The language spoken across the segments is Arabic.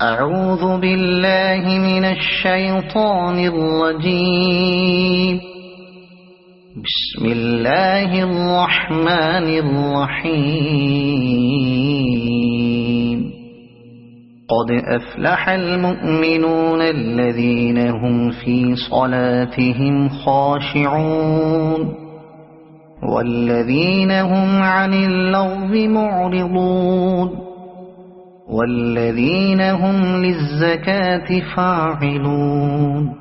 أعوذ بالله من الشيطان الرجيم. بسم الله الرحمن الرحيم. قد أفلح المؤمنون الذين هم في صلاتهم خاشعون والذين هم عن اللغو معرضون والذين هم للزكاة فاعلون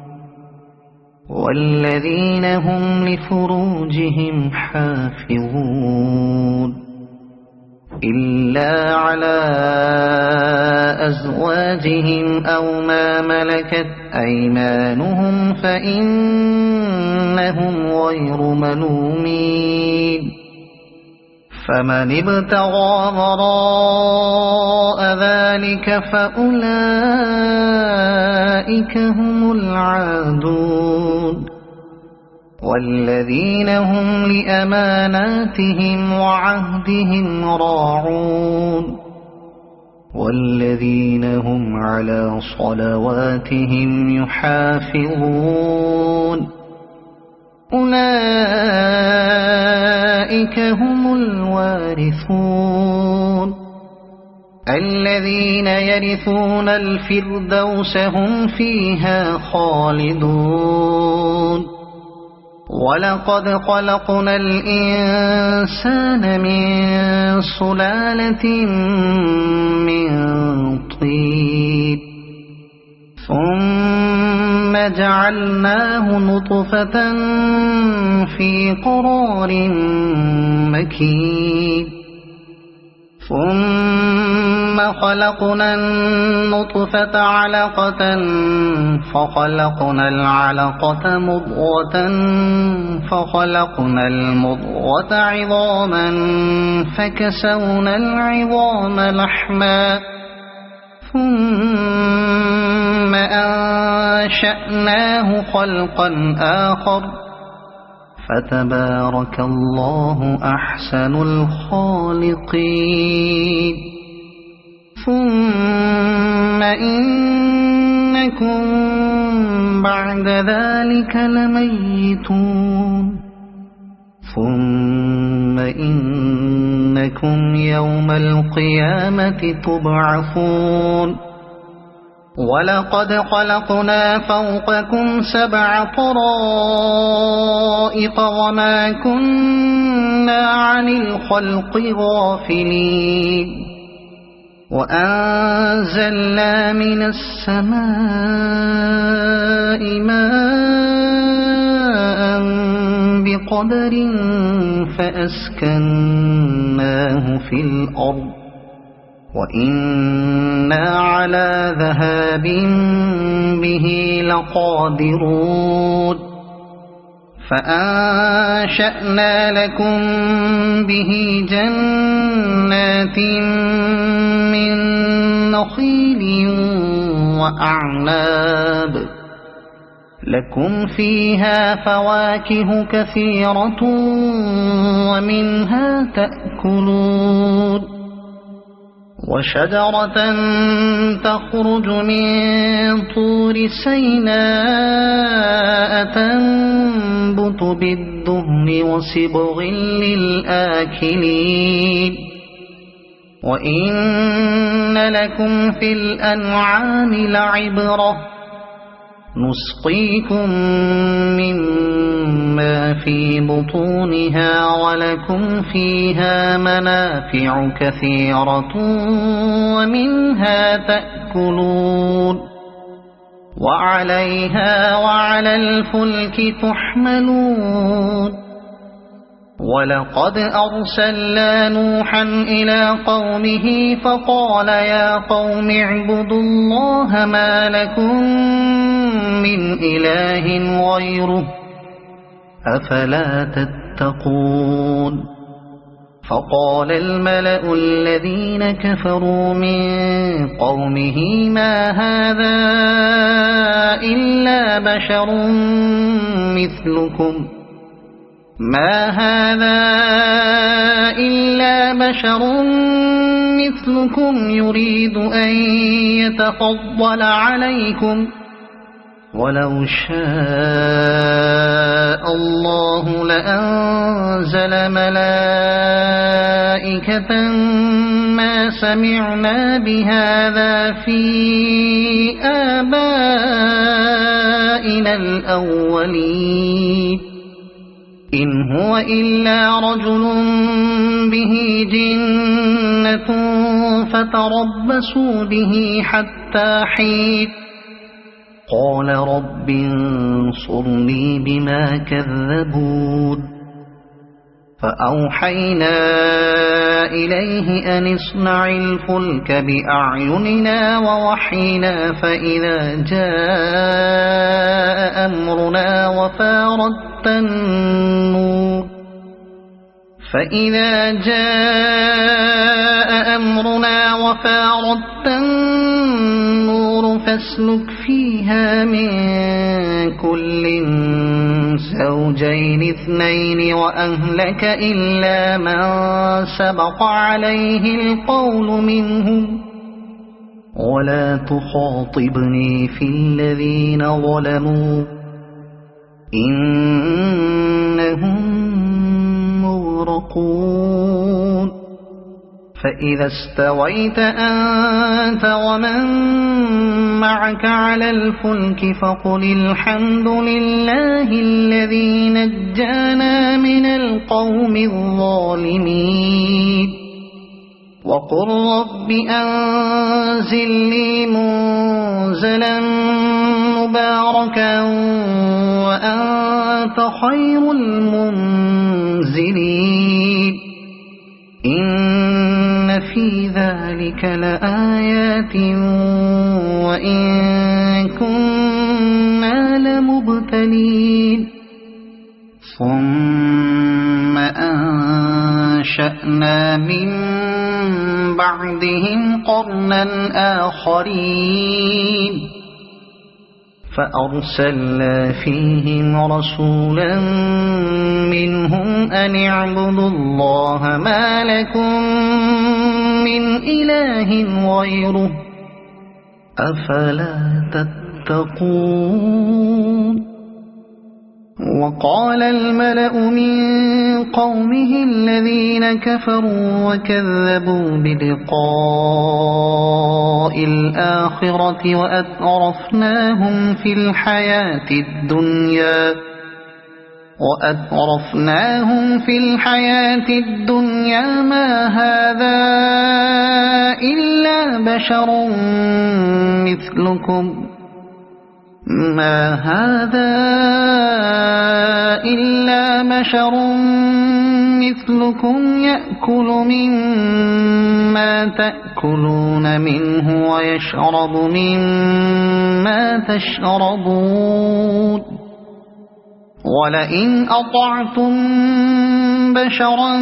والذين هم لفروجهم حافظون إلا على أزواجهم أو ما ملكت أيمانهم فإنهم غير ملومين. فمن ابتغى وراء ذلك فأولئك هم العادون والذين هم لأماناتهم وعهدهم راعون والذين هم على صلواتهم يحافظون. أولئك هم الوارثون الذين يرثون الفردوس هم فيها خالدون. ولقد خلقنا الإنسان من سلالة من طين ثم جعلناه نطفة في قرار مكين ثم خلقنا النطفة علقة فخلقنا العلقة مضغة فخلقنا المضغة عظاما فكسونا العظام لحما ثم أنشأناه خلقا آخر فتبارك الله أحسن الخالقين. ثم إنكم بعد ذلك لميتون ثم إنكم يوم القيامة تبعثون. ولقد خلقنا فوقكم 7 طرائق وما كنا عن الخلق غافلين. وأنزلنا من السماء ماء بقدر فأسكناه في الأرض وإنا على ذهاب به لقادرون. فأنشأنا لكم به جنات من نخيل وأعناب لكم فيها فواكه كثيرة ومنها تأكلون. وشجرة تخرج من طور سيناء تنبت بالدهن وصبغ للآكلين. وإن لكم في الأنعام لعبرة نسقيكم مما في بطونها ولكم فيها منافع كثيرة ومنها تأكلون وعليها وعلى الفلك تحملون. ولقد أرسلنا نوحا إلى قومه فقال يا قوم اعبدوا الله ما لكم من إله غيره أفلا تتقون. فقال الملأ الذين كفروا من قومه ما هذا إلا بشر مثلكم ما هذا إلا بشر مثلكم يريد أن يتفضل عليكم ولو شاء الله لأنزل ملائكة ما سمعنا بهذا في آبائنا الأولين إن هو إلا رجل به جنة فتربصوا به حتى حين قال رب انصرني بما كذبون فأوحينا إليه أن اصنع الفلك بأعيننا ووحينا فإذا جاء أمرنا وفاردت النور فاسلك فيها من كل زوجين اثنين وأهلك إلا من سبق عليه القول منهم ولا تخاطبني في الذين ظلموا إنهم مغرقون فإذا استويت أنت ومن معك على الفلك فقل الحمد لله الذي نجانا من القوم الظالمين وقل رب أنزلني منزلا مباركا وأنت خير المنزلين إن في ذلك لآيات وإن كنا لمبتلين ثم أنشأنا من بعدهم قرنا آخرين فأرسلنا فيهم رسولا منهم أن اعبدوا الله ما لكم من إله غيره أفلا تتقون وقال الملأ من قومه الذين كفروا وكذبوا بلقاء الآخرة وأترفناهم في الحياة الدنيا ما هذا إلا بشر مثلكم يأكل مما تأكلون منه ويشرب مما تشربون ولئن أطعتم بشرا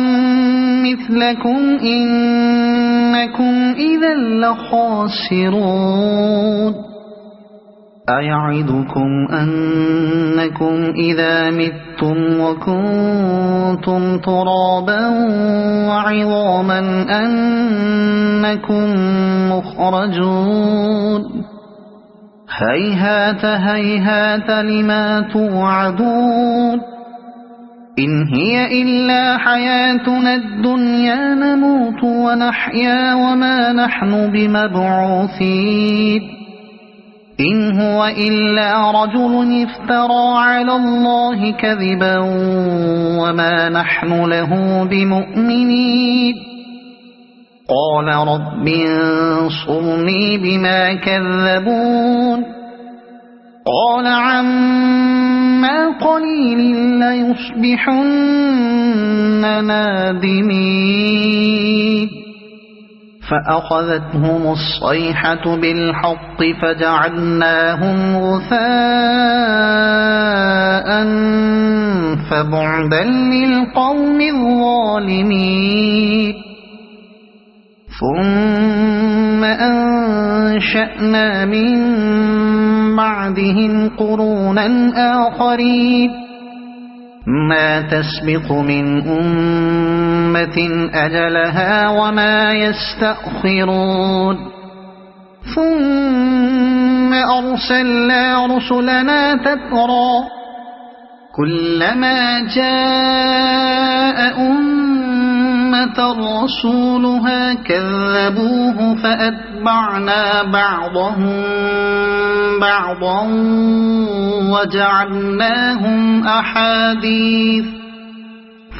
مثلكم إنكم إذا لخاسرون أيعدكم أنكم إذا متم وكنتم ترابا وعظاما أنكم مخرجون هيهات هيهات لما توعدون إن هي إلا حياتنا الدنيا نموت ونحيا وما نحن بمبعوثين إن هو إلا رجل افترى على الله كذبا وما نحن له بمؤمنين قال رب انصرني بما كذبون قال عما قليل ليصبحن نادمين فأخذتهم الصيحة بالحق فجعلناهم غثاء فبعدا للقوم الظالمين ثم أنشأنا من بعدهم قرونا آخرين ما تسبق من أمة أجلها وما يستأخرون ثم أرسلنا رسلنا تترى كلما جاء أمة رسولها كذبوه فأتبعنا بعضهم بعضا وجعلناهم أحاديث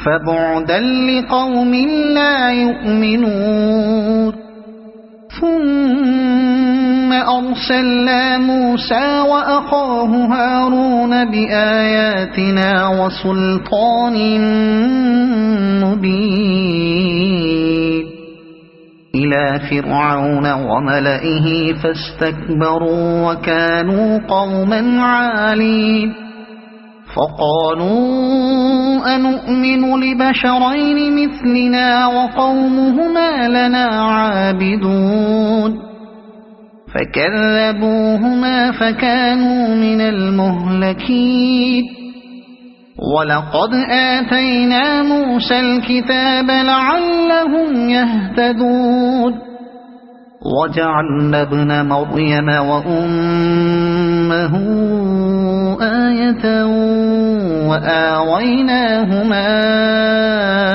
فبعدا لقوم لا يؤمنون ثم أرسلنا موسى وأخاه هارون بآياتنا وسلطان مبين إلى فرعون وملئه فاستكبروا وكانوا قوما عالين فقالوا أنؤمن لبشرين مثلنا وقومهما لنا عابدون فكذبوهما فكانوا من المهلكين ولقد آتينا موسى الكتاب لعلهم يهتدون وجعلنا ابن مريم وأمه آية وآويناهما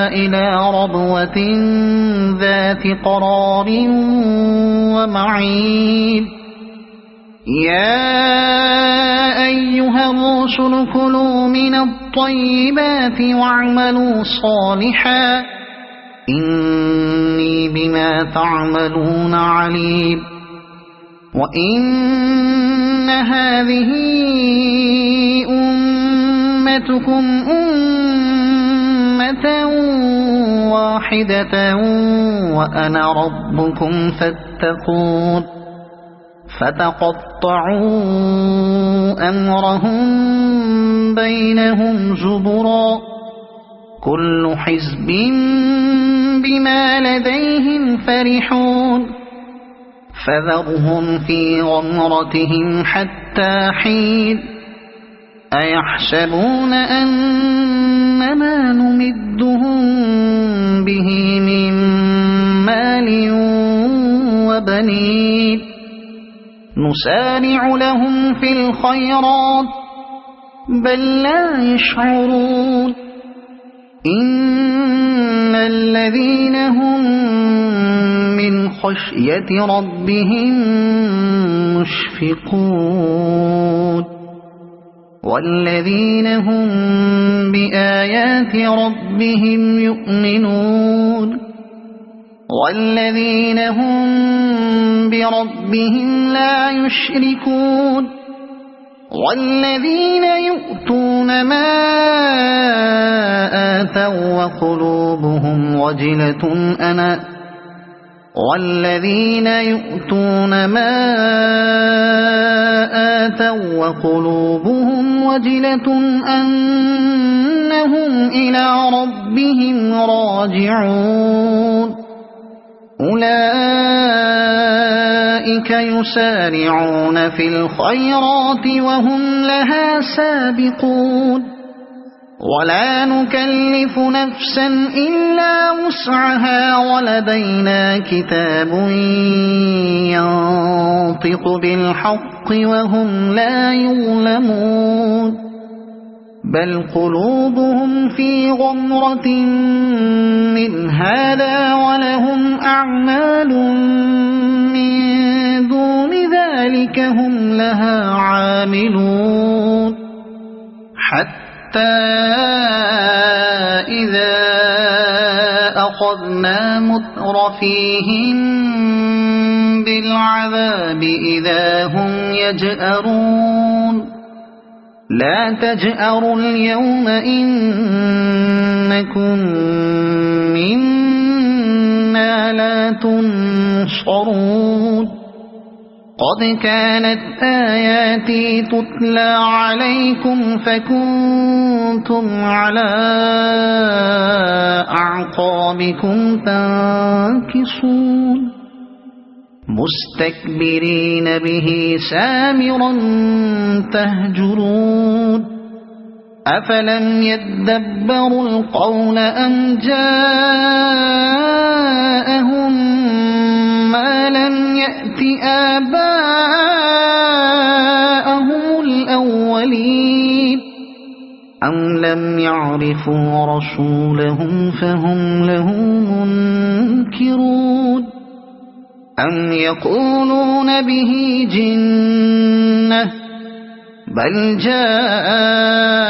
إلى ربوة ذات قرار ومعين يا أيها الرسل كلوا من الطيبات واعملوا صالحا إني بما تعملون عليم وإن هذه أمتكم أمة واحدة وأنا ربكم فاتقون فتقطعوا أمرهم بينهم زبرا كل حزب بما لديهم فرحون فذرهم في غمرتهم حتى حين أيحسبون أنما نمدهم به من مال وبنين نسارع لهم في الخيرات بل لا يشعرون إن الذين هم من خشية ربهم مشفقون والذين هم بآيات ربهم يؤمنون والذين هم بربهم لا يشركون والذين يؤتون ما آتوا وقلوبهم وجلة والذين يؤتون ما آتوا وقلوبهم وجلة أنهم إلى ربهم راجعون أولئك يسارعون في الخيرات وهم لها سابقون ولا نكلف نفسا إلا وسعها ولدينا كتاب ينطق بالحق وهم لا يظلمون بل قلوبهم في غمرة من هذا ولهم أعمال من دون ذلك هم لها عاملون حتى إذا أخذنا مترفيهم بالعذاب إذا هم يجأرون لا تجأروا اليوم إنكم منا لا تنصرون قد كانت آياتي تتلى عليكم فكنتم على أعقابكم تنكصون مستكبرين به سامرا تهجرون أفلم يدبروا القول أم جاءهم ما لم يأت آباءهم الأولين أم لم يعرفوا رسولهم فهم له منكرون أم يقولون به جنة بل جاءهم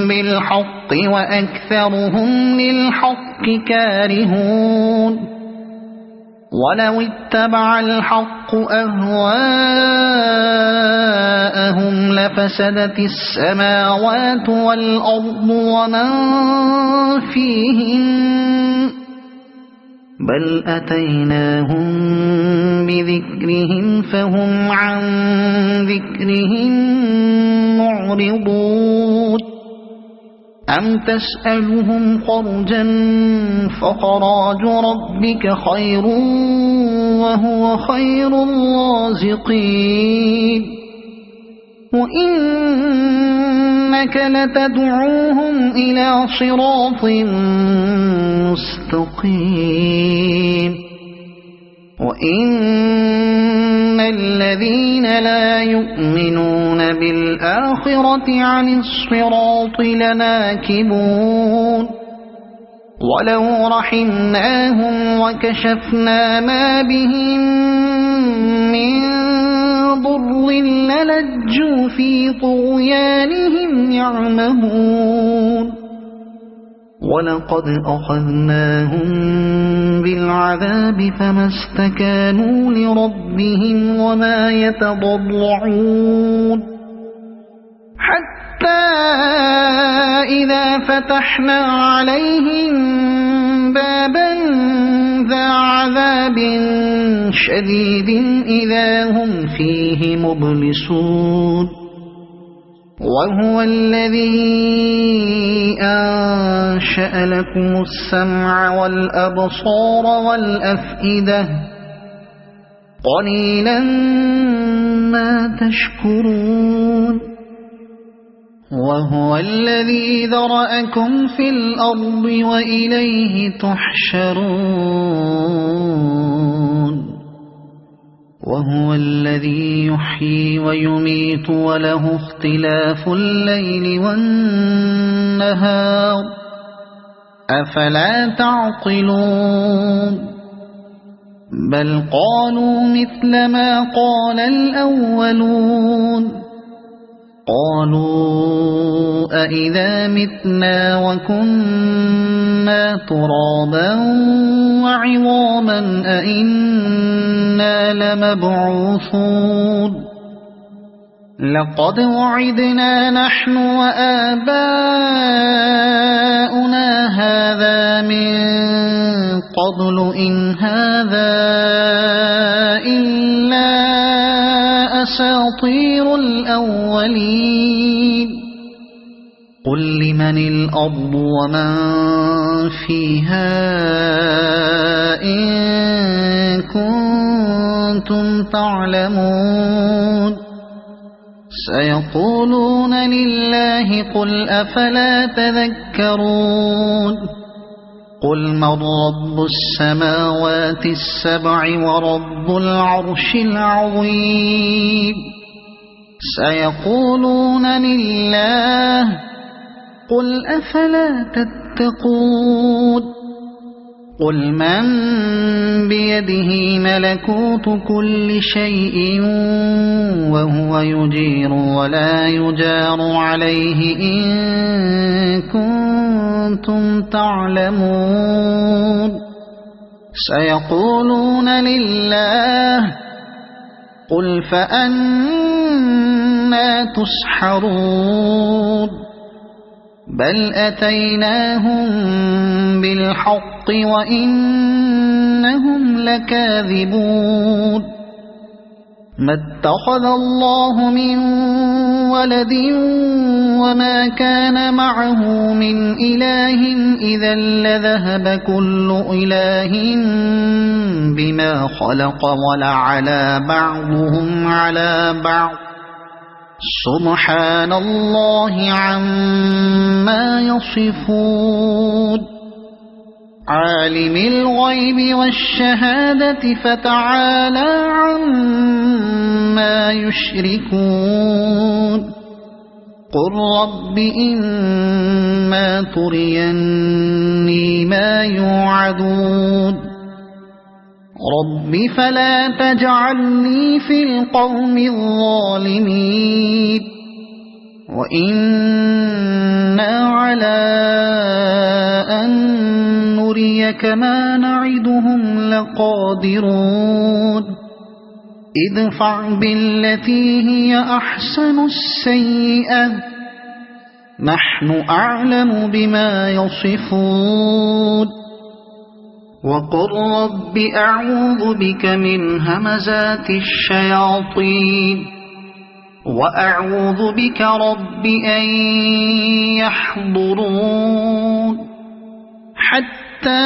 بالحق وأكثرهم للحق كارهون ولو اتبع الحق أهواءهم لفسدت السماوات والأرض ومن فيهن بل أتيناهم بذكرهم فهم عن ذكرهم معرضون أم تسألهم خرجا فخراج ربك خير وهو خير الرازقين وإنك لتدعوهم إلى صراط مستقيم وإن الذين لا يؤمنون بالآخرة عن الصراط لناكبون ولو رحمناهم وكشفنا ما بهم من ضر للجوا في طغيانهم يعمهون ولقد أخذناهم بالعذاب فما استكانوا لربهم وما يتضرعون حتى إذا فتحنا عليهم بابا ذا عذاب شديد إذا هم فيه مبلسون وهو الذي أنشأ لكم السمع والأبصار والأفئدة قليلا ما تشكرون وهو الذي ذرأكم في الأرض وإليه تحشرون وهو الذي يحيي ويميت وله اختلاف الليل والنهار أفلا تعقلون بل قالوا مثل ما قال الأولون قالوا أإذا متنا وكنا ترابا وعظاما أإنا لمبعوثون لقد وعدنا نحن وآباؤنا هذا من قبل إن هذا إلا أساطير الأولين قل لمن الأرض ومن فيها إن كنتم تعلمون سيقولون لله قل أفلا تذكرون قل من رب السماوات السبع ورب العرش العظيم سيقولون لله قل أفلا تتقون قل من بيده ملكوت كل شيء وهو يجير ولا يجار عليه إن كنتم تعلمون سيقولون لله قل فأنا تسحرون بل أتيناهم بالحق وإنهم لكاذبون ما اتخذ الله من ولد وما كان معه من إله إذا لذهب كل إله بما خلق ولعلى بعضهم على بعض سبحان الله عما يصفون عالم الغيب والشهادة فتعالى عما يشركون قل رب إما تريني ما يوعدون رب فلا تجعلني في القوم الظالمين وإنا على أن نريك ما نعدهم لقادرون ادفع بالتي هي أحسن السيئة نحن أعلم بما يصفون وقل رب أعوذ بك من همزات الشياطين وأعوذ بك رب أن يحضرون حتى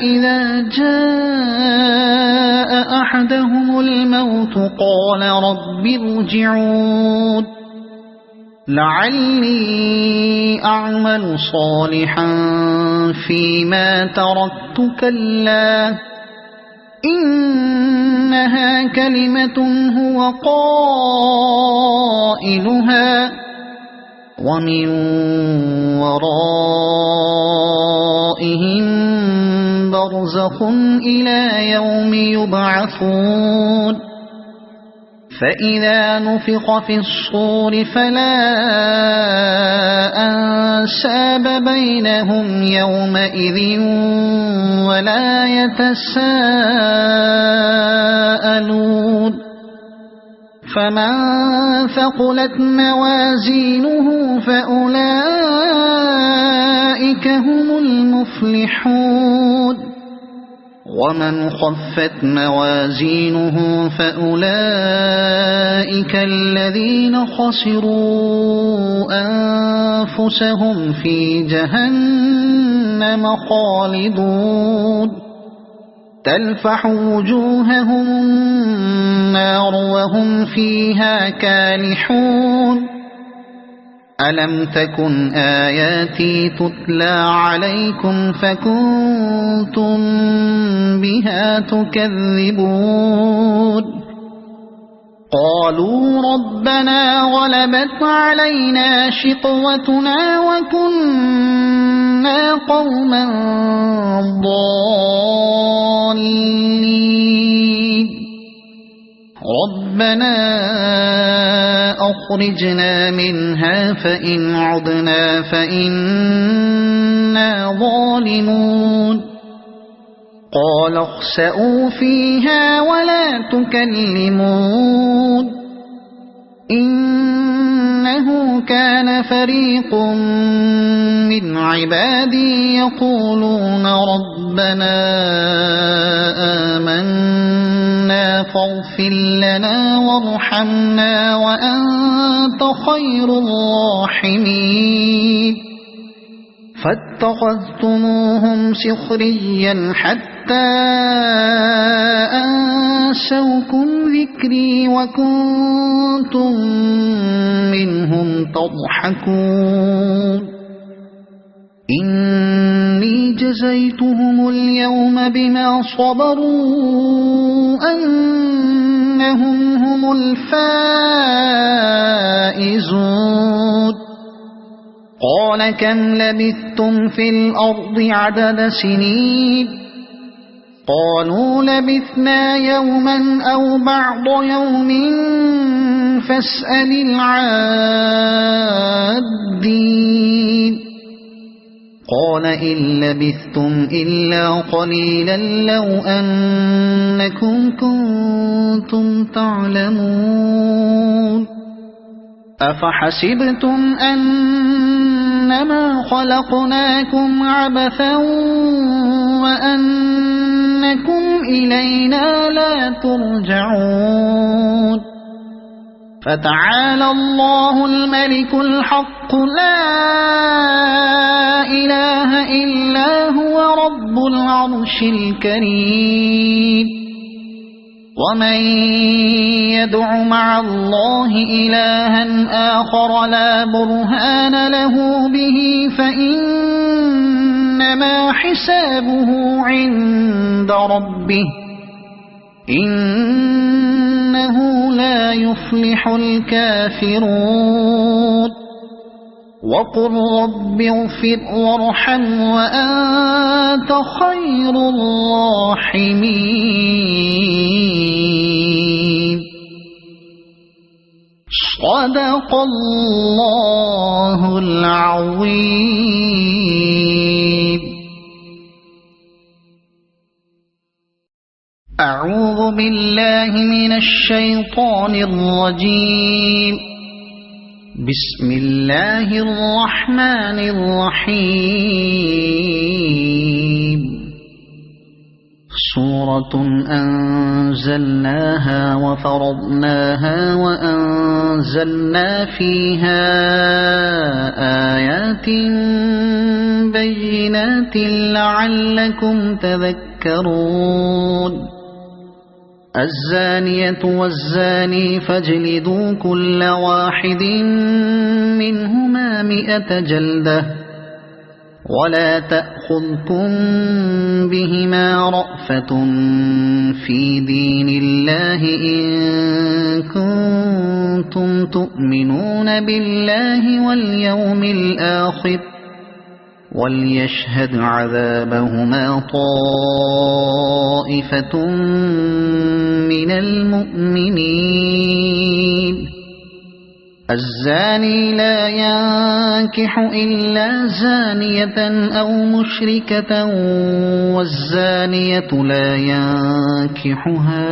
إذا جاء أحدهم الموت قال رب ارجعون لعلي أعمل صالحا فيما تركت كلا إنها كلمة هو قائلها ومن ورائهم برزخ إلى يوم يبعثون فإذا نفخ في الصور فلا أنساب بينهم يومئذ ولا يتساءلون فمن ثقلت موازينه فأولئك هم المفلحون ومن خفت موازينه فأولئك الذين خسروا أنفسهم في جهنم خالدون تلفح وجوههم النار وهم فيها كالحون ألم تكن آياتي تتلى عليكم فكنتم بها تكذبون قالوا ربنا غلبت علينا شقوتنا وكنا قوما ضالين ربنا أخرجنا منها فإن عدنا فإنا ظالمون قال اخسئوا فيها ولا تكلمون إنه كان فريق من عبادي يقولون ربنا آمنا فاغفر لنا وارحمنا وأنت خير الراحمين فاتخذتموهم سخريا حتى أنسوكم ذكري وكنتم منهم تضحكون إني جزيتهم اليوم بما صبروا أنهم هم الفائزون قال كم لبثتم في الأرض عدد سنين قالوا لبثنا يوما أو بعض يوم فاسأل العادين قال إن لبثتم إلا قليلا لو أنكم كنتم تعلمون أفحسبتم أنما خلقناكم عبثا وأنكم إلينا لا ترجعون فتعالى الله الملك الحق لا إله إلا هو رب العرش الكريم ومن يدع مع الله إلها آخر لا برهان له به فإنما حسابه عند ربه إنه لا يفلح الكافرون وقل رب اغفر وارحم وأنت خير الراحمين صدق الله العظيم. أعوذ بالله من الشيطان الرجيم. بسم الله الرحمن الرحيم. سورة أنزلناها وفرضناها وأنزلنا فيها آيات بينات لعلكم تذكرون. الزانية والزاني فاجلدوا كل واحد منهما 100 جلدة ولا تأخذكم بهما رأفة في دين الله إن كنتم تؤمنون بالله واليوم الآخر وليشهد عذابهما طائفة من المؤمنين. الزاني لا ينكح إلا زانية أو مشركة والزانية لا ينكحها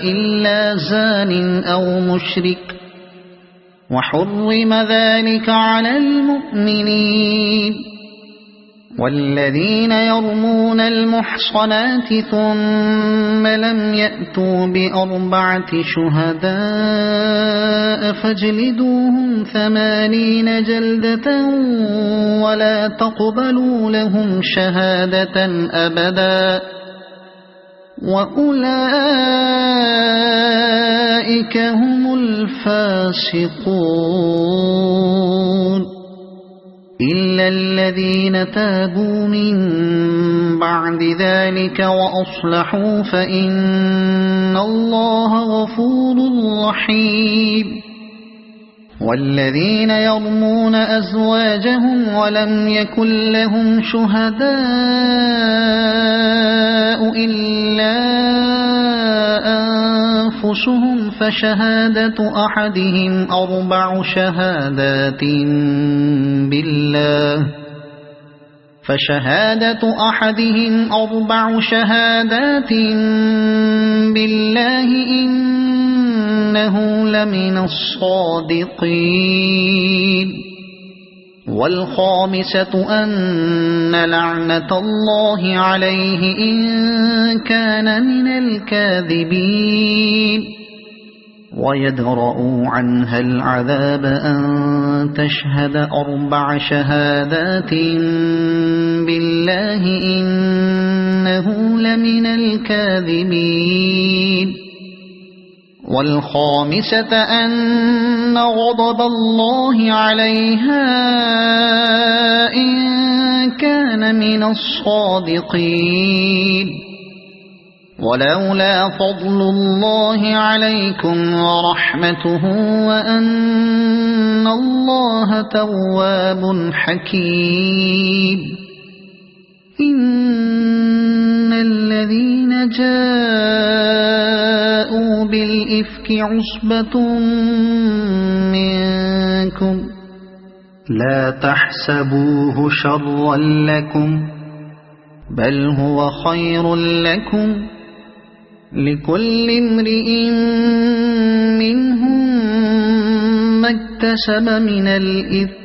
إلا زان أو مشرك وحرم ذلك على المؤمنين. والذين يرمون المحصنات ثم لم يأتوا ب4 شهداء فاجلدوهم 80 جلدة ولا تقبلوا لهم شهادة أبدا وأولئك هم الفاسقون إلا الذين تابوا من بعد ذلك وأصلحوا فإن الله غفور رحيم. والذين يرمون أزواجهم ولم يكن لهم شهداء إلا أنفسهم فشهادة أحدهم 4 شهادات بالله إنه لمن الصادقين. والخامسة أن لعنة الله عليه إن كان من الكاذبين. ويدرأ عنها العذاب أن تشهد 4 شهادات بالله إنه لمن الكاذبين. والخامسة أن غضب الله عليها إن كان من الصادقين. ولولا فضل الله عليكم ورحمته وأن الله تواب حكيم. إن الذين جاءوا بالإفك عصبة منكم لا تحسبوه شرا لكم بل هو خير لكم لكل امرئ منهم ما اكتسب من الإثم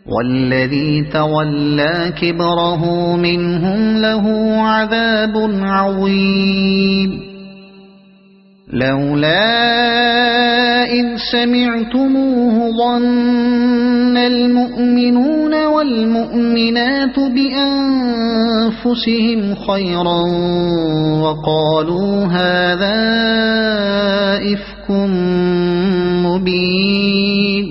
والذي تولى كبره منهم له عذاب عظيم. لولا إذ سمعتموه ظن المؤمنون والمؤمنات بأنفسهم خيرا وقالوا هذا إفك مبين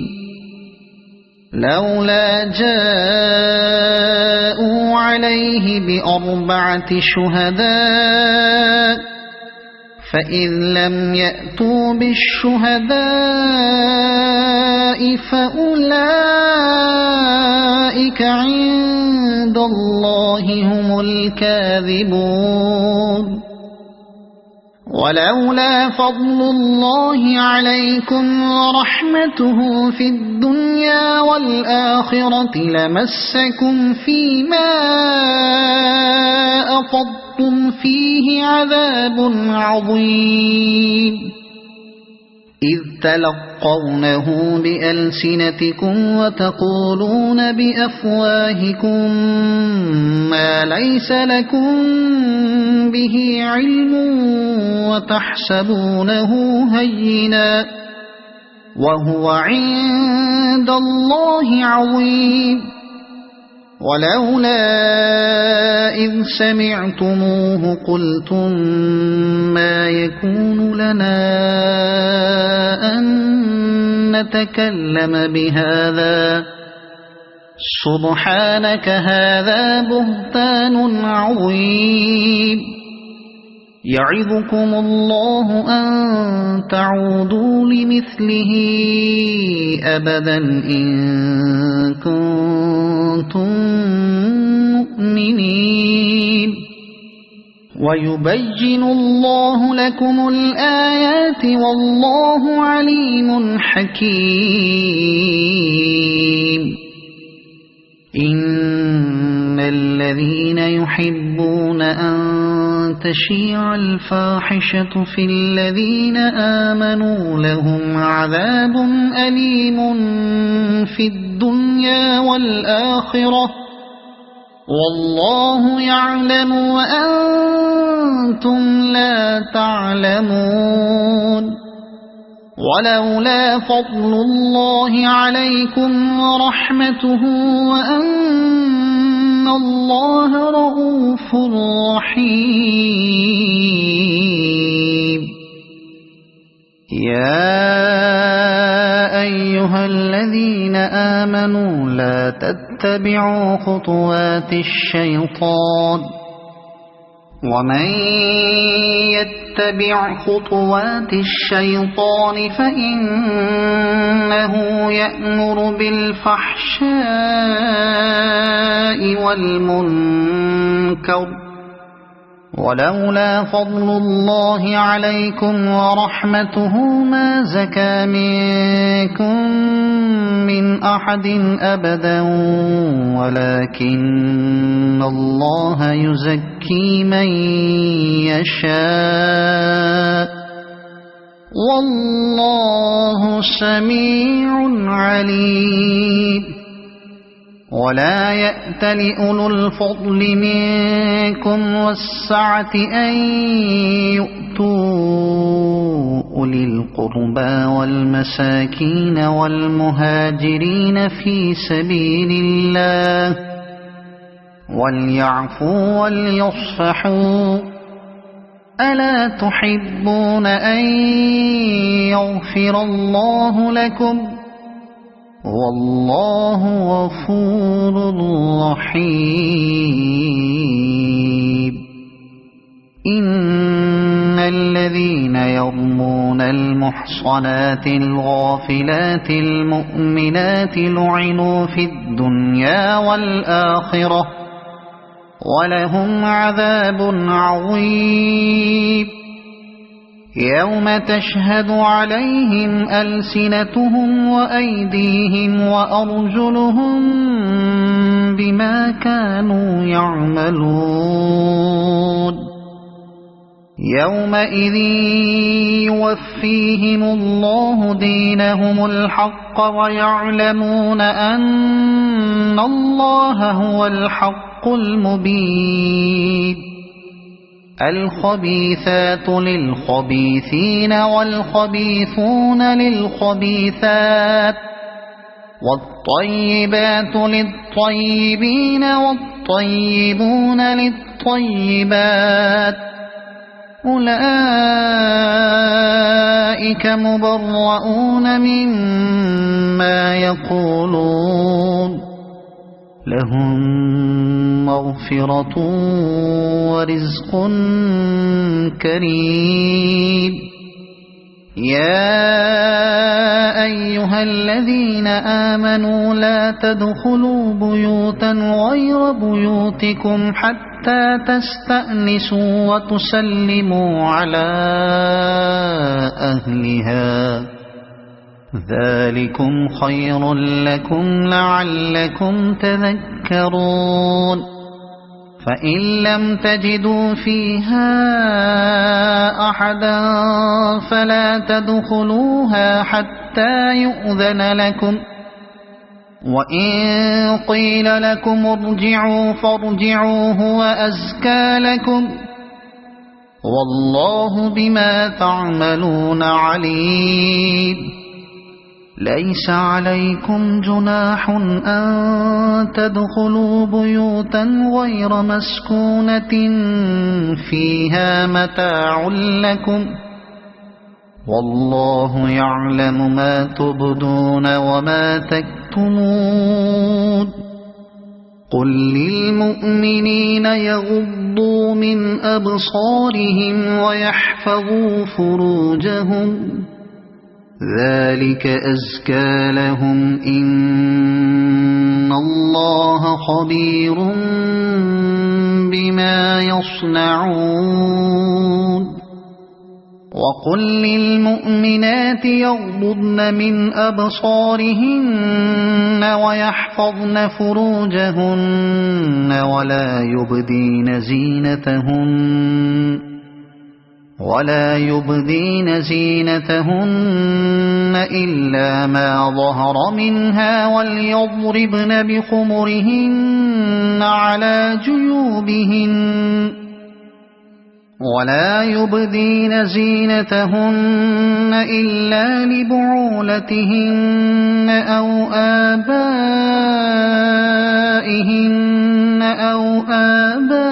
لولا جاءوا عليه بأربعة شهداء فإذ لم يأتوا بالشهداء فأولئك عند الله هم الكاذبون ولولا فضل الله عليكم ورحمته في الدنيا والآخرة لمسكم فيما أفضتم فيه عذاب عظيم إذ تلقونه بألسنتكم وتقولون بأفواهكم ما ليس لكم به علم وتحسبونه هينا وهو عند الله عظيم ولولا إذ سمعتموه قلتم ما يكون لنا أن نتكلم بهذا سبحانك هذا بهتان عظيم يعظكم الله أن تعودوا لمثله أبدا إن كنتم مؤمنين ويبين الله لكم الآيات والله عليم حكيم إن الذين يحبون أن تشيع الفاحشة في الذين آمنوا لهم عذاب أليم في الدنيا والآخرة والله يعلم وأنتم لا تعلمون ولولا فضل الله عليكم ورحمته وأن الله رؤوف رحيم يا أيها الذين آمنوا لا تتبعوا خطوات الشيطان ومن يتبع خطوات الشيطان فإنه يأمر بالفحشاء والمنكر ولولا فضل الله عليكم ورحمته ما زكى منكم من أحد أبدا ولكن الله يزكي من يشاء والله سميع عليم ولا يأتل أولو الفضل منكم والسعة أن يؤتوا أولي القربى والمساكين والمهاجرين في سبيل الله وليعفوا وليصفحوا ألا تحبون أن يغفر الله لكم والله غفور رحيم إن الذين يرمون المحصنات الغافلات المؤمنات لعنوا في الدنيا والآخرة ولهم عذاب عظيم يوم تشهد عليهم ألسنتهم وأيديهم وأرجلهم بما كانوا يعملون يومئذ يوفيهم الله دينهم الحق ويعلمون أن الله هو الحق المبين الخبيثات للخبيثين والخبيثون للخبيثات والطيبات للطيبين والطيبون للطيبات أولئك مبرؤون مما يقولون لهم مغفرة ورزق كريم يا أيها الذين آمنوا لا تدخلوا بيوتا غير بيوتكم حتى تستأنسوا وتسلموا على أهلها ذلكم خير لكم لعلكم تذكرون فإن لم تجدوا فيها أحدا فلا تدخلوها حتى يؤذن لكم وإن قيل لكم ارجعوا فارجعوا هو أزكى لكم والله بما تعملون عليم ليس عليكم جناح أن تدخلوا بيوتا غير مسكونة فيها متاع لكم والله يعلم ما تبدون وما تكتمون قل للمؤمنين يغضوا من أبصارهم ويحفظوا فروجهم ذلك أزكى لهم إن الله خبير بما يصنعون وقل للمؤمنات يغضضن من أبصارهن ويحفظن فروجهن ولا يبدين زينتهن إلا ما ظهر منها وليضربن بخمرهن على جيوبهن ولا يبدين زينتهن إلا لبعولتهن أو آبائهن أو آباء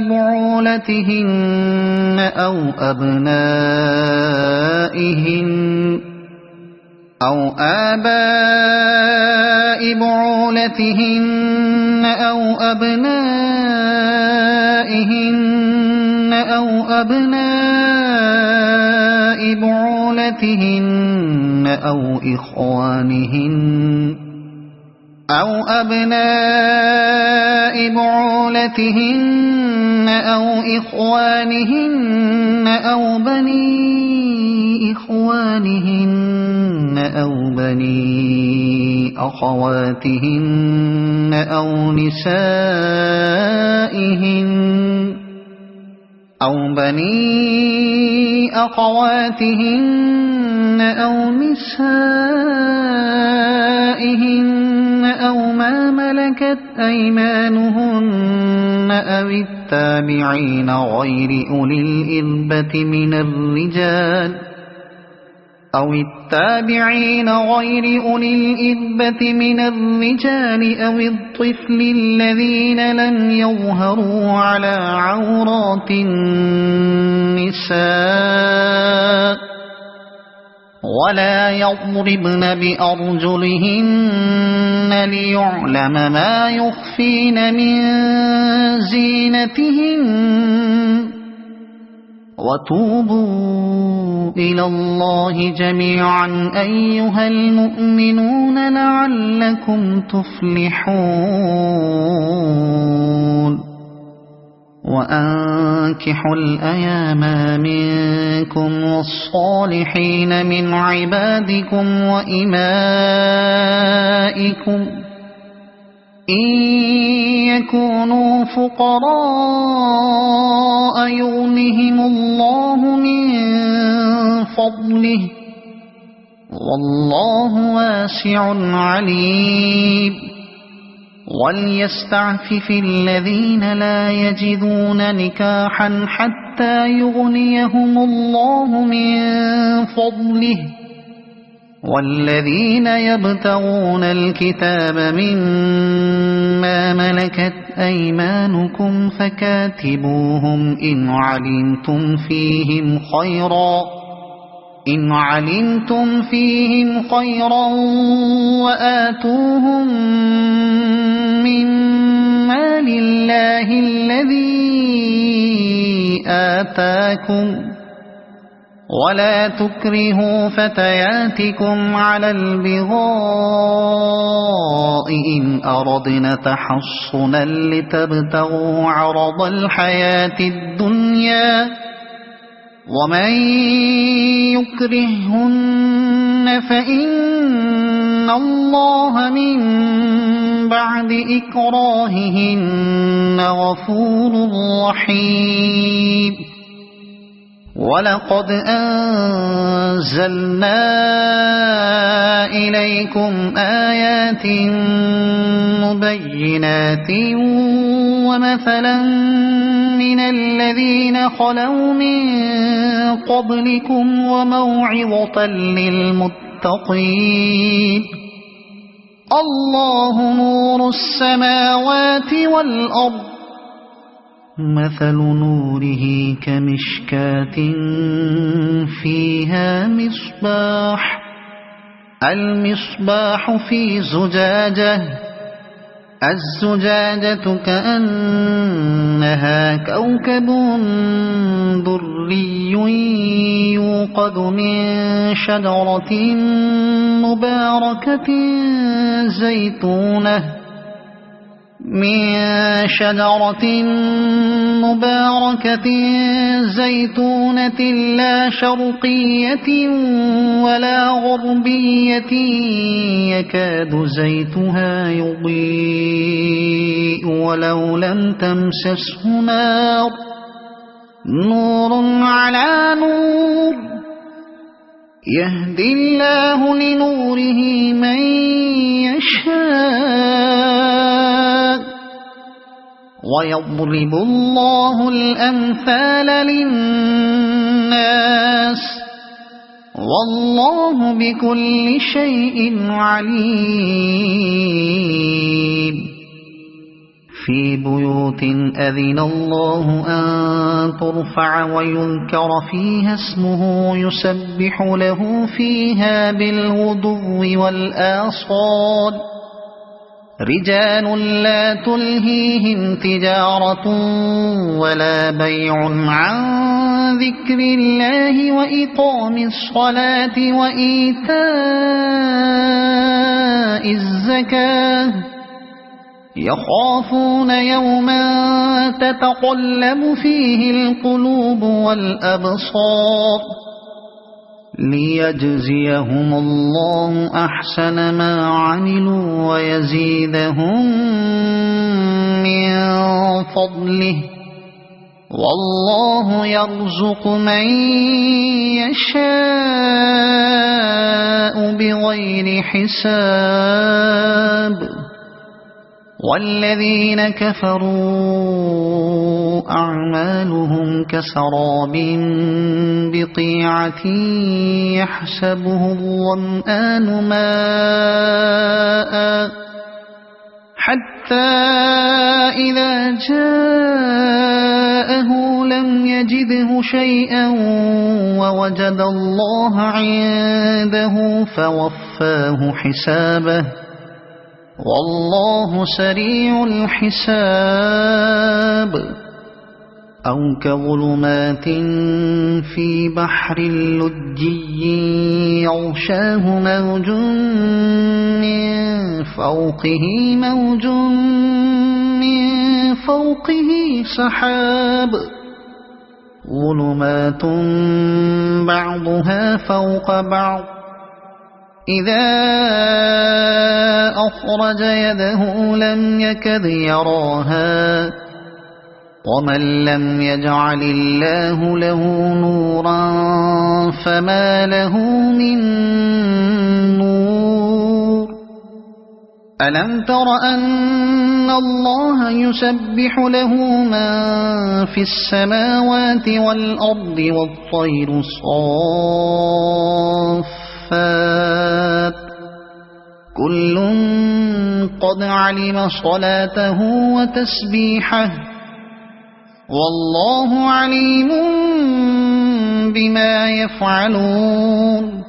بعولتهن أو أبنائهن أو آباء بعولتهن أو أبنائهن أو أبناء بعولتهن أو إخوانهن أو أبناء بعولتهن أو إخوانهن أو بني إخوانهن أو بني أخواتهن أو نسائهن أو بني أخواتهن أو نسائهن أو ما ملكت أيمانهن أو التابعين غير أولي الإربة من الرجال أو الطفل الذين لم يظهروا على عورات النساء ولا يضربن بأرجلهن ليعلم ما يخفين من زينتهن وتوبوا إلى الله جميعا أيها المؤمنون لعلكم تفلحون وأنكحوا الأيام منكم والصالحين من عبادكم وإمائكم إن يكونوا فقراء يغنهم الله من فضله والله واسع عليم وليستعفف الذين لا يجدون نكاحا حتى يغنيهم الله من فضله والذين يبتغون الكتاب مما ملكت أيمانكم فكاتبوهم إن علمتم فيهم خيرا وآتوهم مما لله الذي آتاكم ولا تكرهوا فتياتكم على البغاء إن أردنا تحصنا لتبتغوا عرض الحياة الدنيا ومن يكرهن فإن الله من بعد إكراههن غفور رحيم ولقد أنزلنا إليكم آيات مبينات ومثلا من الذين خلوا من قبلكم وموعظة للمتقين الله نور السماوات والأرض مثل نوره كمشكاة فيها المصباح في زجاجة الزجاجة كأنها كوكب دري يوقد من شجرة مباركة زيتونة لا شرقية ولا غربية يكاد زيتها يضيء ولو لم تمسسه نور على نور يهدي الله لنوره من يشاء ويضرب الله الأمثال للناس والله بكل شيء عليم في بيوت أذن الله أن ترفع ويذكر فيها اسمه يسبح له فيها بالغدو والآصال رجال لا تلهيهم تجارة ولا بيع عن ذكر الله وإقام الصلاة وإيتاء الزكاة يخافون يوما تتقلب فيه القلوب والأبصار ليجزيهم الله أحسن ما عملوا ويزيدهم من فضله والله يرزق من يشاء بغير حساب والذين كفروا أعمالهم كسراب بقيعة يحسبه الظمآن ماء حتى إذا جاءه لم يجده شيئا ووجد الله عنده فوفاه حسابه والله سريع الحساب أو كظلمات في بحر لجي يغشاه موج من فوقه سحاب ظلمات بعضها فوق بعض إذا أخرج يده لم يكد يراها ومن لم يجعل الله له نورا فما له من نور ألم تر أن الله يسبح له من في السماوات والأرض والطير صافات كل قد علم صلاته وتسبيحه والله عليم بما يفعلون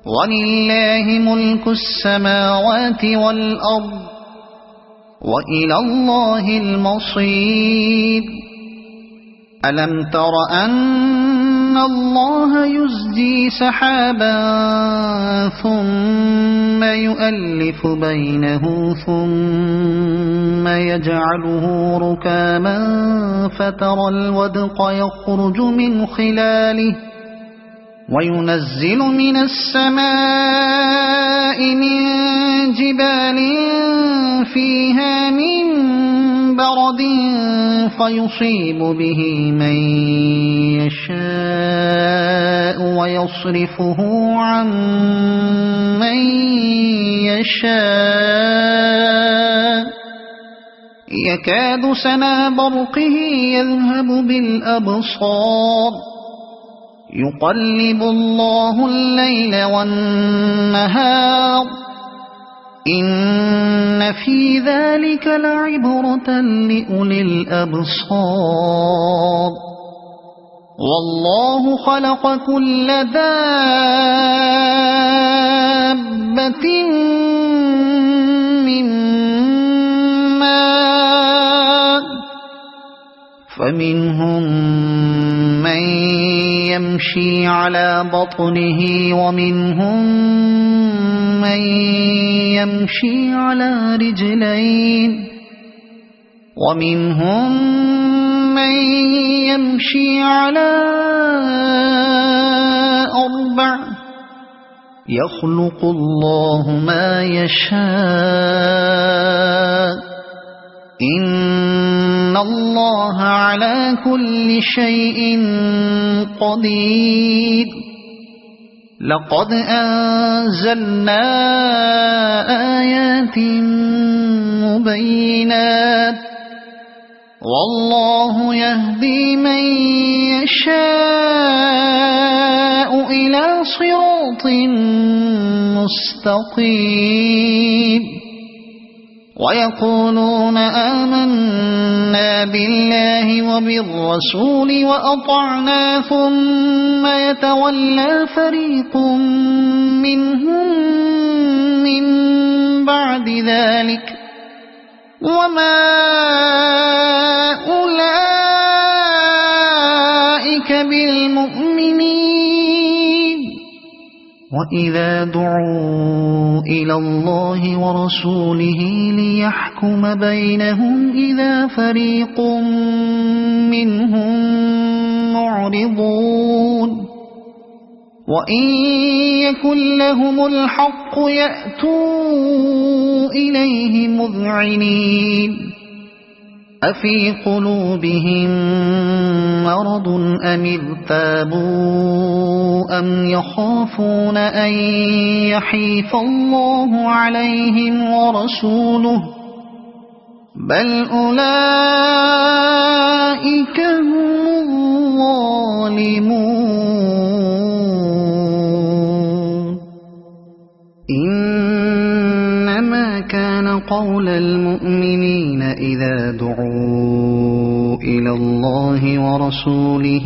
ولله ملك السماوات والأرض وإلى الله المصير ألم تر أن الله يزجي سحابا ثم يؤلف بينه ثم يجعله ركاما فترى الودق يخرج من خلاله وينزل من السماء من جبال فيها من برد فيصيب به من يشاء ويصرفه عن من يشاء يكاد سنا برقه يذهب بالأبصار يقلب الله الليل والنهار إن في ذلك لعبرة لأولي الأبصار والله خلق كل دابة من ماء فمنهم من يمشي على بطنه ومنهم من يمشي على رجلين ومنهم من يمشي على أربع يخلق الله ما يشاء إن الله على كل شيء قدير لقد أنزلنا آيات مبينات والله يهدي من يشاء إلى صراط مستقيم ويقولون آمنا بالله وبالرسول وأطعنا ثم يتولى فريق منهم من بعد ذلك وما أولئك بالمؤمنين وإذا دعوا إلى الله ورسوله ليحكم بينهم إذا فريق منهم معرضون وإن يكن لهم الحق يأتوا إليه مذعنين أفي قلوبهم مرض أم ارتابوا أم يخافون أن يحيف الله عليهم ورسوله بل أولئك هم الظالمون إنما كان قول المؤمنين إذا دعوا إلى الله ورسوله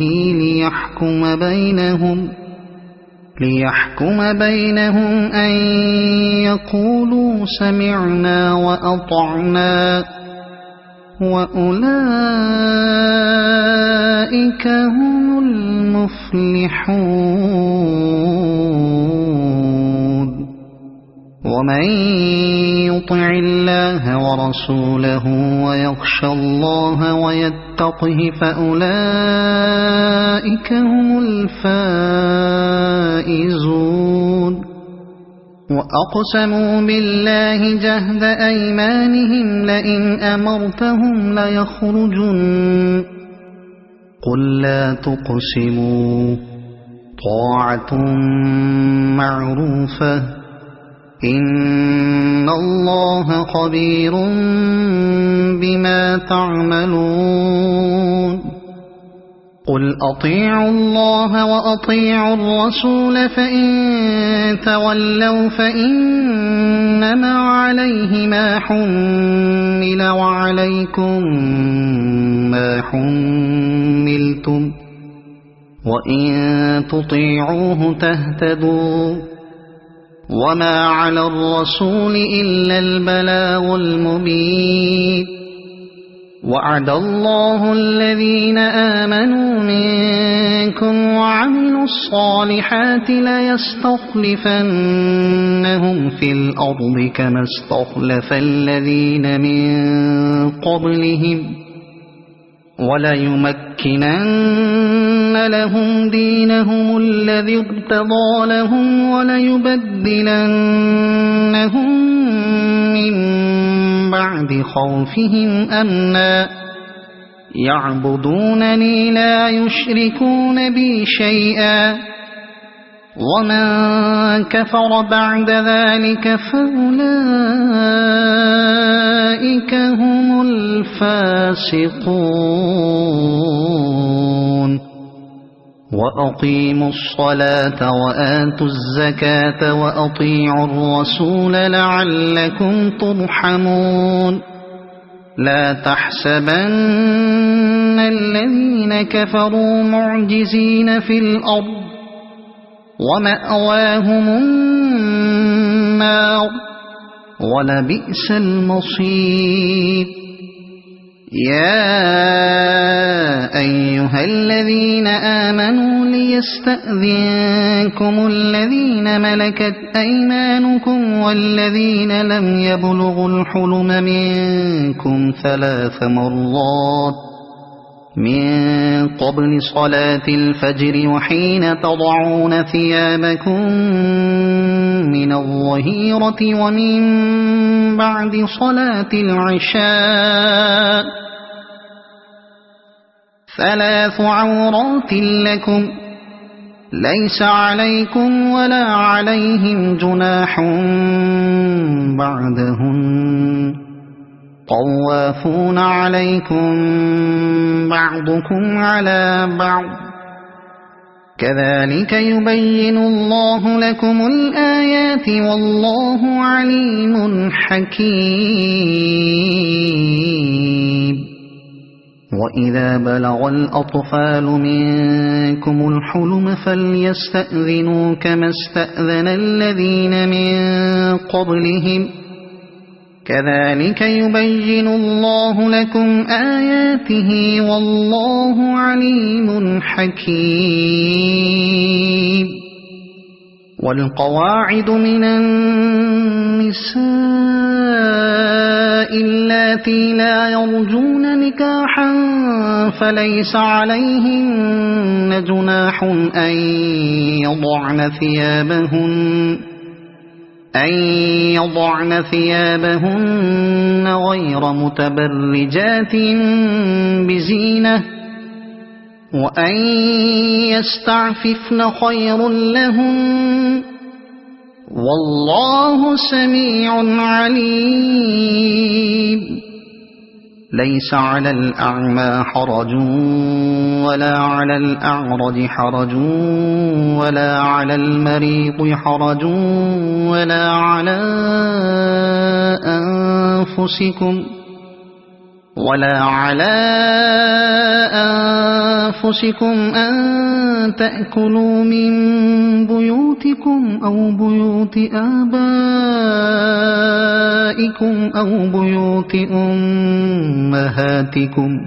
ليحكم بينهم أن يقولوا سمعنا وأطعنا وأولئك هم المفلحون ومن يطع الله ورسوله ويخشى الله ويتقه فأولئك هم الفائزون وأقسموا بالله جهد أيمانهم لئن أمرتهم ليخرجن قل لا تقسموا طاعة معروفة إن الله خبير بما تعملون قل أطيعوا الله وأطيعوا الرسول فإن تولوا فإنما عليه ما حمل وعليكم ما حملتم وإن تطيعوه تهتدوا وما على الرسول إلا البلاغ المبين وعد الله الذين آمنوا منكم وعملوا الصالحات ليستخلفنهم في الأرض كما استخلف الذين من قبلهم وليمكنن لهم دينهم الذي ارتضى لهم وليبدلنهم من بعد خوفهم أمنا يعبدونني لا يشركون بي شيئا ومن كفر بعد ذلك فأولئك هم الفاسقون وأقيموا الصلاة وآتوا الزكاة وأطيعوا الرسول لعلكم ترحمون لا تحسبن الذين كفروا معجزين في الأرض ومأواهم النار ولبئس المصير يا أيها الذين آمنوا ليستأذنكم الذين ملكت أيمانكم والذين لم يبلغوا الحلم منكم 3 مرات من قبل صلاة الفجر وحين تضعون ثيابكم من الظهيرة ومن بعد صلاة العشاء 3 عورات لكم ليس عليكم ولا عليهم جناح بعدهن طوافون عليكم بعضكم على بعض كذلك يبين الله لكم الآيات والله عليم حكيم وإذا بلغ الأطفال منكم الحلم فليستأذنوا كما استأذن الذين من قبلهم كذلك يبين الله لكم آياته والله عليم حكيم والقواعد من النساء اللاتي لا يرجون نكاحا فليس عليهن جناح أن يضعن ثيابهن غير متبرجات بزينة وأن يستعففن خير لهن والله سميع عليم ليس على الأعمى حرج ولا على الأعرج حرج ولا على المريض حرج ولا على أنفسكم أن تأكلوا من بيوتكم أو بيوت آبائكم أو بيوت أمهاتكم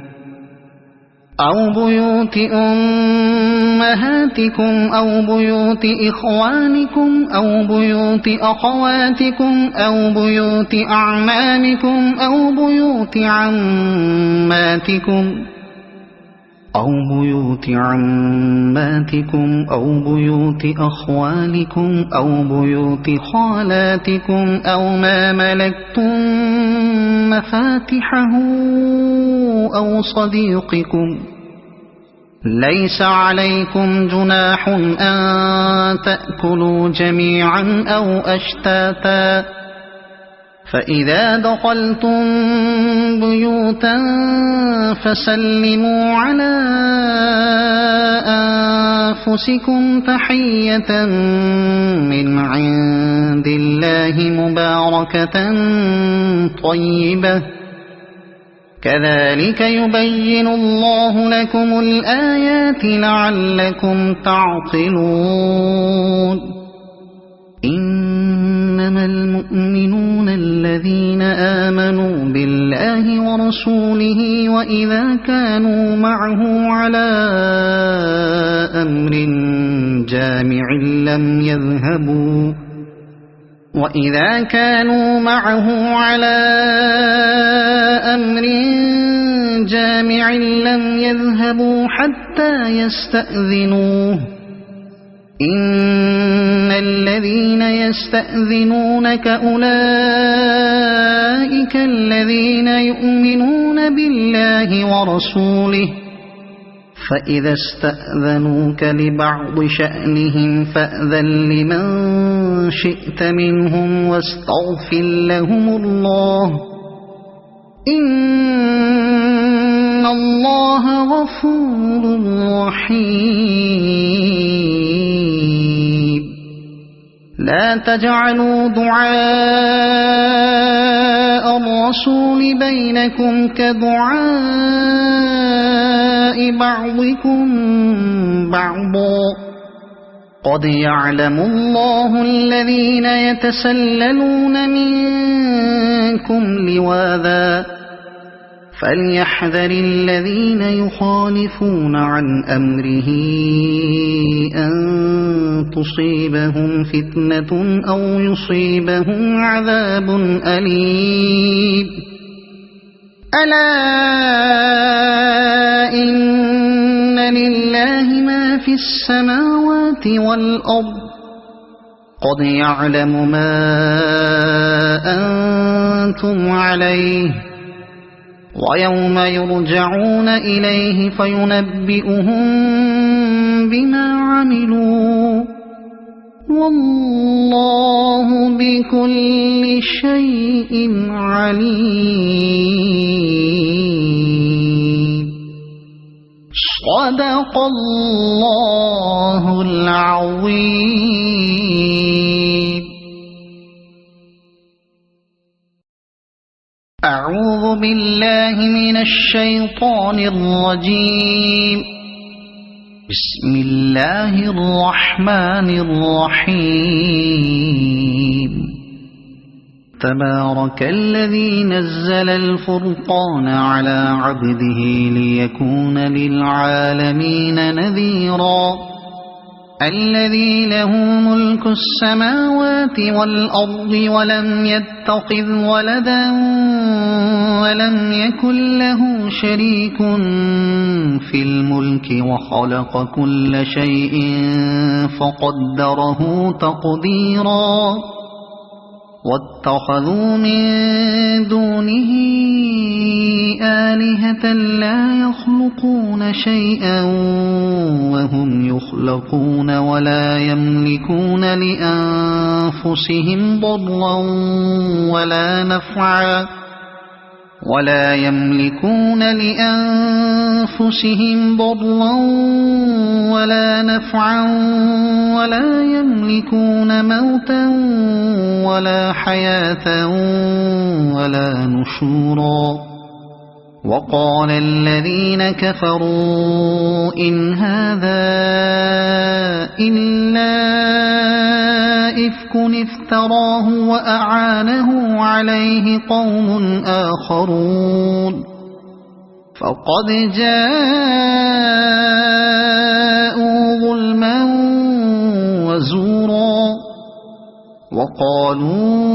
أو بيوت إخوانكم أو بيوت أخواتكم أو بيوت أعمامكم أو بيوت عماتكم أو بيوت أخوالكم أو بيوت خالاتكم أو ما ملكتم مفاتحه أو صديقكم ليس عليكم جناح أن تأكلوا جميعا أو أشتاتا فإذا دخلتم بيوتا فسلموا على أنفسكم تحية من عند الله مباركة طيبة كذلك يبين الله لكم الآيات لعلكم تعقلون إنما المؤمنون الذين آمنوا بالله ورسوله وإذا كانوا معه على أمر جامع لم يذهبوا حتى يستأذنوه إن الذين يستأذنونك أولئك الذين يؤمنون بالله ورسوله فإذا استأذنوك لبعض شأنهم فأذن لمن شئت منهم واستغفر لهم الله إن الله غفور رحيم لا تجعلوا دعاء الرسول بينكم كدعاء بعضكم بعضا قد يعلم الله الذين يتسللون منكم لواذا فليحذر الذين يخالفون عن أمره أن تصيبهم فتنة أو يصيبهم عذاب أليم ألا إن لله ما في السماوات والأرض قد يعلم ما أنتم عليه ويوم يرجعون إليه فينبئهم بما عملوا والله بكل شيء عليم صدق الله العظيم أعوذ بالله من الشيطان الرجيم بسم الله الرحمن الرحيم تبارك الذي نزل الفرقان على عبده ليكون للعالمين نذيرا الذي له ملك السماوات والأرض ولم يتخذ ولدا ولم يكن له شريك في الملك وخلق كل شيء فقدره تقديرا واتخذوا من دونه آلهة لا يخلقون شيئا وهم يخلقون ولا يملكون لأنفسهم ضرا ولا نفعا ولا يملكون موتا ولا حياة ولا نشورا وقال الذين كفروا إن هذا إلا إفك افتراه وأعانه عليه قوم آخرون فقد جاءوا ظلما وزورا وقالوا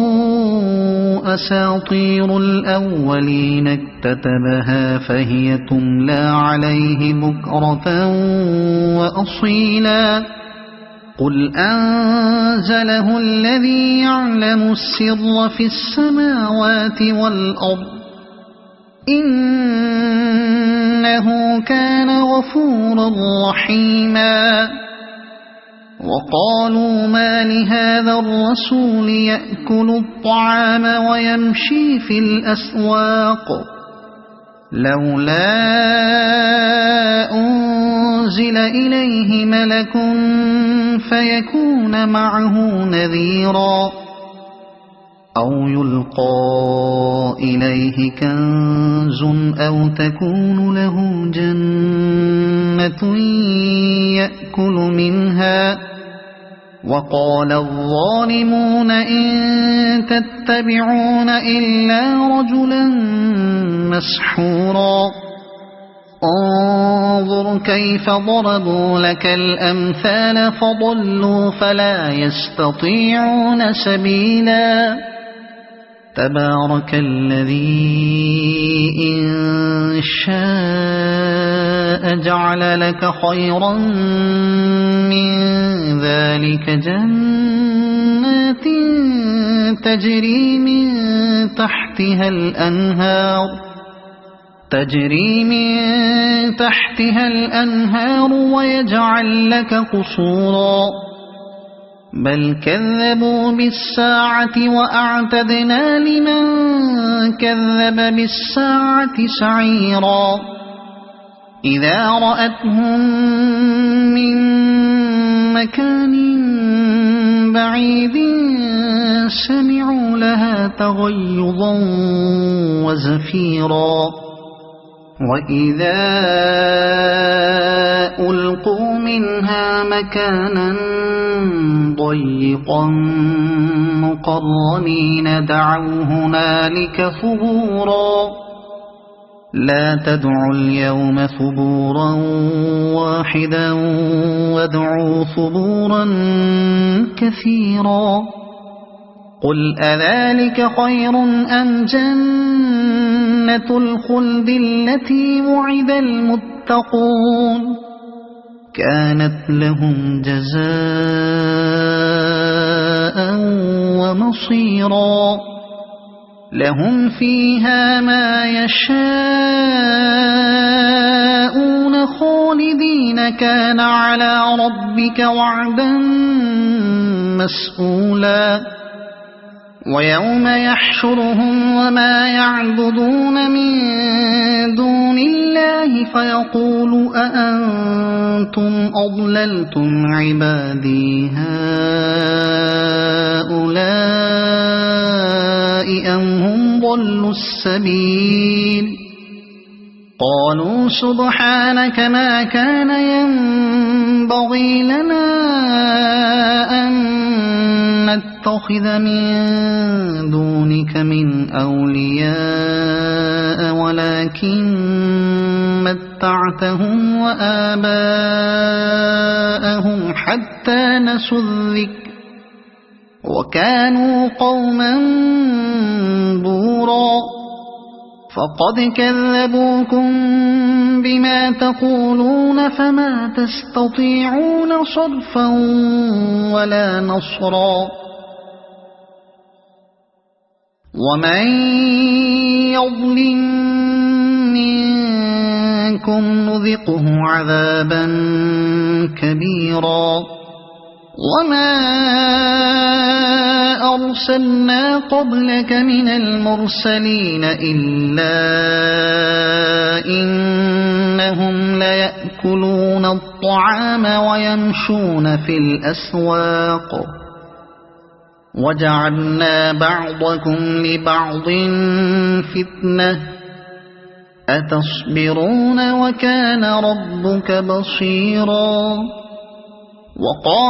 أساطير الأولين اكتتبها فهي تملى عليه بكرة وأصيلا قل أنزله الذي يعلم السر في السماوات والأرض إنه إنه كان غفورا رحيما وقالوا ما لهذا الرسول يأكل الطعام ويمشي في الأسواق لولا أنزل إليه ملك فيكون معه نذيرا أو يلقى إليه كنز أو تكون له جنة يأكل منها وقال الظالمون إن تتبعون إلا رجلا مسحورا انظر كيف ضربوا لك الأمثال فضلوا فلا يستطيعون سبيلا تبارك الذي إن شاء جعل لك خيرا من ذلك جنات تجري من تحتها الأنهار ويجعل لك قصورا بل كذبوا بالساعة وأعتدنا لمن كذب بالساعة سعيرا إذا رأتهم من مكان بعيد سمعوا لها تغيظا وزفيرا وإذا ألقوا منها مكانا ضيقا مقرنين دعوا هنالك ثبورا لا تدعوا اليوم ثبورا واحدا وادعوا ثبورا كثيرا قل أذلك خير أم جنة الخلد التي وعد المتقون كانت لهم جزاء ومصيرا لهم فيها ما يشاءون خالدين كان على ربك وعدا مسئولا ويوم يحشرهم وما يعبدون من دون الله فيقول أأنتم أضللتم عبادي هؤلاء أم هم ضلوا السبيل قالوا سبحانك ما كان ينبغي لنا أن نتخذ من دونك من أولياء ولكن متعتهم وآباءهم حتى نسوا الذكر وكانوا قوما بورا فقد كذبوكم بما تقولون فما تستطيعون صرفا ولا نصرا ومن يظلم منكم نذقه عذابا كبيرا وما أرسلنا قبلك من المرسلين إلا إنهم ليأكلون الطعام ويمشون في الأسواق وجعلنا بعضكم لبعض فتنة أتصبرون وكان ربك بصيرا وقال